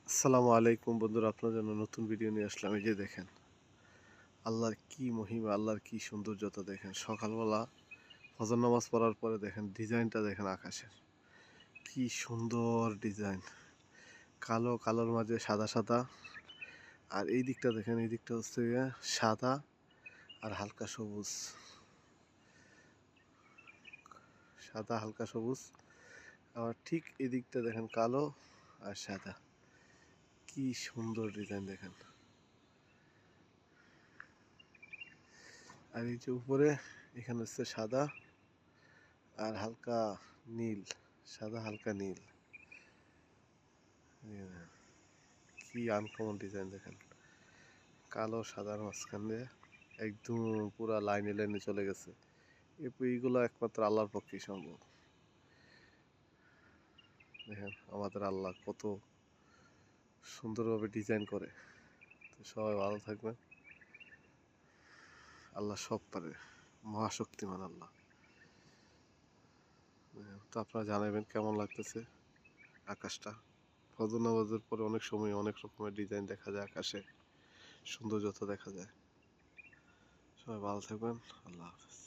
আসসালামু আলাইকুম বন্ধুরা, আপনার জন্য নতুন ভিডিও নিয়ে আসলাম। এই যে দেখেন আল্লাহর কি মহিমা, আল্লাহর কি সৌন্দর্যতা দেখেন। সকালবেলা ফজর নামাজ পড়ার পরে দেখেন ডিজাইনটা দেখেন আকাশের, কি সুন্দর ডিজাইন। কালো কালোর মাঝে সাদা সাদা, আর এই দিকটা দেখেন, এই দিকটা হচ্ছে গিয়ে সাদা আর হালকা সবুজ, সাদা হালকা সবুজ। আবার ঠিক এই দিকটা দেখেন কালো আর সাদা, কি সুন্দর ডিজাইন দেখেন। আর এই যে উপরে এখানে হচ্ছে সাদা আর হালকা নীল, সাদা হালকা নীল। কি আনকমন ডিজাইন দেখেন, কালো সাদার মাঝখান দিয়ে একদম পুরা লাইনে লাইনে চলে গেছে। এইগুলো একমাত্র আল্লাহর পক্ষেই সম্ভব। দেখেন আমাদের আল্লাহ কত সুন্দরভাবে ডিজাইন করে। তো সবাই ভালো থাকবেন। আল্লাহ সব পারে, মহাশক্তিমান আল্লাহ। তো আপনারা জানাবেন কেমন লাগতেছে আকাশটা। ফজর নামাজের পরে অনেক সময় অনেক রকমের ডিজাইন দেখা যায় আকাশে, সৌন্দর্যতা দেখা যায়। সবাই ভালো থাকবেন। আল্লাহ হাফেজ।